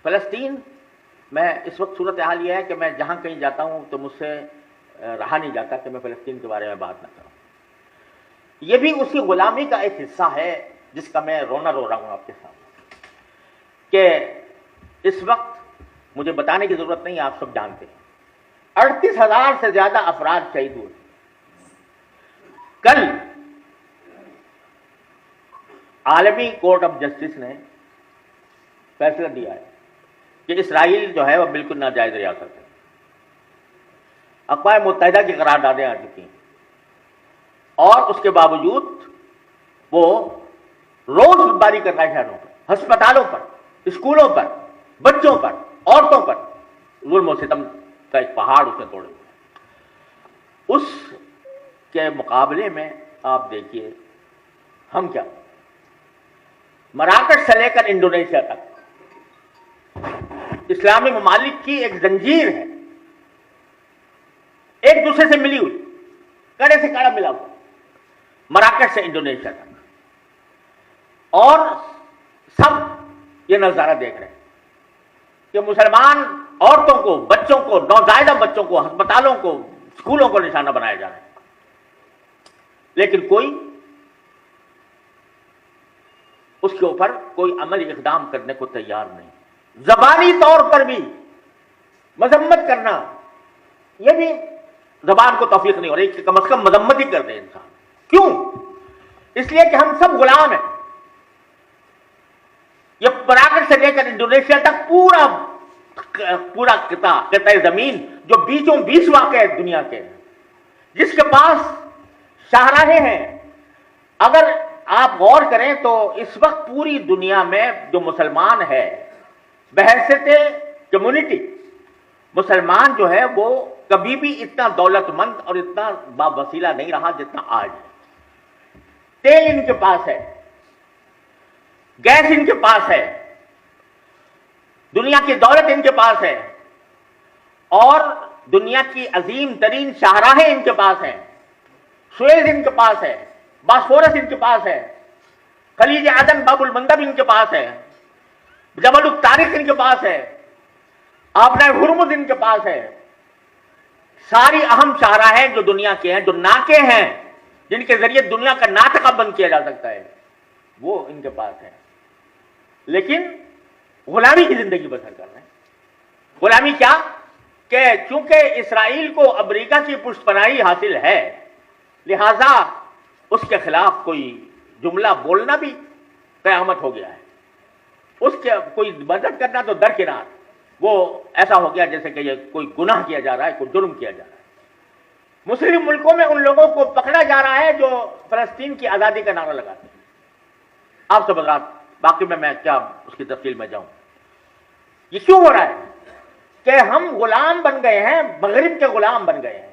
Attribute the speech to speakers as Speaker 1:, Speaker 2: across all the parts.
Speaker 1: فلسطین میں اس وقت صورتحال یہ ہے کہ میں جہاں کہیں جاتا ہوں تو مجھ سے رہا نہیں جاتا کہ میں فلسطین کے بارے میں بات نہ کروں. یہ بھی اسی غلامی کا ایک حصہ ہے جس کا میں رونا رو رہا ہوں آپ کے سامنے، کہ اس وقت مجھے بتانے کی ضرورت نہیں، آپ سب جانتے ہیں 38,000 سے زیادہ افراد شہید ہوئے. کل عالمی کورٹ آف جسٹس نے فیصلہ دیا ہے کہ اسرائیل جو ہے وہ بالکل ناجائز ریاست ہے. اقوام متحدہ کی قراردادیں آ چکی ہیں اور اس کے باوجود وہ روز بمباری کر رہا ہے شہروں پر، ہسپتالوں پر، اسکولوں پر، بچوں پر، عورتوں پر. ظلم و ستم کا ایک پہاڑ اس نے توڑ دیا. اس کے مقابلے میں آپ دیکھیے ہم کیا، مراکش سے لے کر انڈونیشیا تک اسلامی ممالک کی ایک زنجیر ہے، ایک دوسرے سے ملی ہوئی، کڑے سے کڑا ملا ہوا، مراکش سے انڈونیشیا تک. اور سب یہ نظارہ دیکھ رہے ہیں کہ مسلمان عورتوں کو، بچوں کو، نوزائیدہ بچوں کو، ہسپتالوں کو، اسکولوں کو نشانہ بنایا جا رہا ہے. لیکن کوئی اس کے اوپر کوئی عملی اقدام کرنے کو تیار نہیں. زبانی طور پر بھی مذمت کرنا، یہ بھی زبان کو توفیق نہیں ہو رہی کہ کم از کم مذمت ہی کر دے انسان. کیوں؟ اس لیے کہ ہم سب غلام ہیں. یہ مراکش سے لے کر انڈونیشیا تک پورا قطع زمین جو بیچوں بیچ واقع ہے دنیا کے، جس کے پاس شاہراہیں ہیں. اگر آپ غور کریں تو اس وقت پوری دنیا میں جو مسلمان ہے بحیثیت کمیونٹی، مسلمان جو ہے وہ کبھی بھی اتنا دولت مند اور اتنا باوسیلہ نہیں رہا جتنا آج. تیل ان کے پاس ہے، گیس ان کے پاس ہے، دنیا کی دولت ان کے پاس ہے، اور دنیا کی عظیم ترین شاہراہیں ان کے پاس ہیں. سویز ان کے پاس ہے، باسفورس ان کے پاس ہے، خلیج عدن باب المندب ان کے پاس ہے، جبل الطارق ان کے پاس ہے، آبنائے ہرمز ان کے پاس ہے. ساری اہم شاہراہیں جو دنیا کے ہیں، جو ناکے ہیں جن کے ذریعے دنیا کا ناطقہ بند کیا جا سکتا ہے، وہ ان کے پاس ہے. لیکن غلامی کی زندگی بسر کر رہے ہیں. غلامی کیا کہ چونکہ اسرائیل کو امریکہ کی پشت پناہی حاصل ہے، لہذا اس کے خلاف کوئی جملہ بولنا بھی قیامت ہو گیا ہے. اس کے کوئی مدد کرنا تو درکنار، وہ ایسا ہو گیا جیسے کہ یہ کوئی گناہ کیا جا رہا ہے، کوئی جرم کیا جا رہا ہے. مسلم ملکوں میں ان لوگوں کو پکڑا جا رہا ہے جو فلسطین کی آزادی کا نعرہ لگاتے ہیں. آپ سب حضرات، باقی میں کیا اس کی تفصیل میں جاؤں. یہ کیوں ہو رہا ہے کہ ہم غلام بن گئے ہیں، مغرب کے غلام بن گئے ہیں.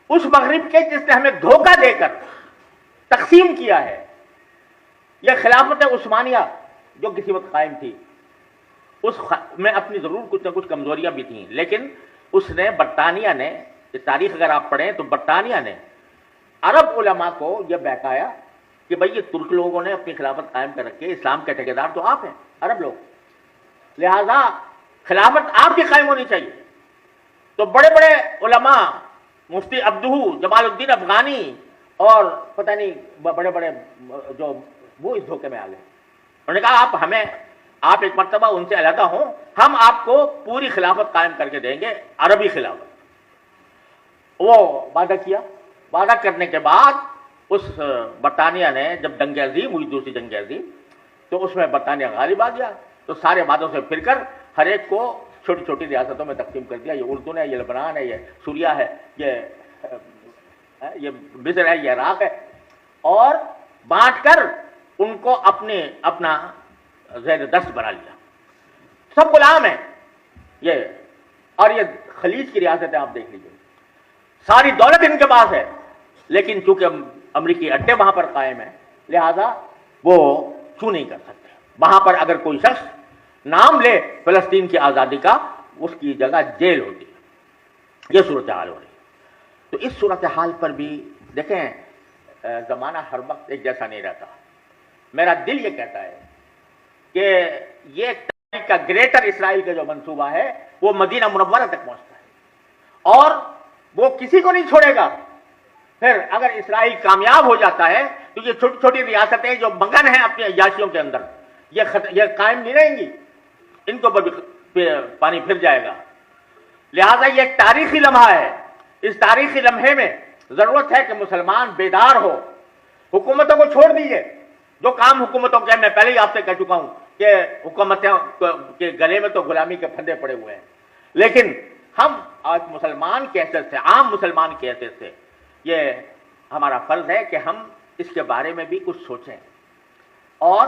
Speaker 1: اس مغرب کے جس نے ہمیں دھوکہ دے کر تقسیم کیا ہے. یہ خلافت عثمانیہ جو کسی وقت قائم تھی، اس میں اپنی ضرور کچھ نہ کچھ کمزوریاں بھی تھیں، لیکن اس نے، برطانیہ نے، تاریخ اگر آپ پڑھیں تو برطانیہ نے عرب علماء کو یہ بہکایا کہ بھئی یہ ترک لوگوں نے اپنی خلافت قائم کر رکھی ہے، اسلام کے ٹھیکیدار تو آپ ہیں عرب لوگ، لہذا خلافت آپ کی قائم ہونی چاہیے. تو بڑے بڑے علماء، مفتی عبدہو، جمال الدین افغانی اور پتہ نہیں بڑے بڑے جو، وہ اس دھوکے میں آ گئے. انہوں نے کہا آپ ایک مرتبہ ان سے علیحدہ ہوں، ہم آپ کو پوری خلافت قائم کر کے دیں گے، عربی خلافت. وہ وعدہ کیا. وعدہ کرنے کے بعد اس برطانیہ نے جب جنگ عظیم ہوئی، دوسری جنگ عظیم، تو اس میں برطانیہ غالب آ گیا. تو سارے وعدوں سے پھر کر ہر ایک کو چھوٹی چھوٹی ریاستوں میں تقسیم کر دیا. یہ اردن ہے، یہ لبنان ہے، یہ سوریہ ہے، یہ مصر ہے، یہ عراق ہے، اور بانٹ کر ان کو اپنا زیر دست بنا لیا. سب غلام ہیں یہ. اور یہ خلیج کی ریاستیں آپ دیکھ لیجیے، ساری دولت ان کے پاس ہے، لیکن چونکہ امریکی اڈے وہاں پر قائم ہیں، لہذا وہ چھو نہیں کر سکتے. وہاں پر اگر کوئی شخص نام لے فلسطین کی آزادی کا، اس کی جگہ جیل ہوتی ہے. یہ صورتحال ہو رہی ہے. تو اس صورتحال پر بھی دیکھیں، زمانہ ہر وقت ایک جیسا نہیں رہتا. میرا دل یہ کہتا ہے کہ یہ کا گریٹر اسرائیل کا جو منصوبہ ہے وہ مدینہ منورہ تک پہنچتا ہے اور وہ کسی کو نہیں چھوڑے گا. پھر اگر اسرائیل کامیاب ہو جاتا ہے تو یہ چھوٹی چھوٹی ریاستیں جو مگن ہیں اپنی عیاشیوں کے اندر یہ قائم نہیں رہیں گی, ان کو پانی پھر جائے گا. لہذا یہ ایک تاریخی لمحہ ہے. اس تاریخی لمحے میں ضرورت ہے کہ مسلمان بیدار ہو. حکومتوں کو چھوڑ دیجیے, جو کام حکومتوں کے, میں پہلے ہی آپ سے کہہ چکا ہوں کہ حکومتوں کے گلے میں تو غلامی کے پھندے پڑے ہوئے ہیں. لیکن ہم آج مسلمان کی حیثیت سے, عام مسلمان کی حیثیت سے, یہ ہمارا فرض ہے کہ ہم اس کے بارے میں بھی کچھ سوچیں اور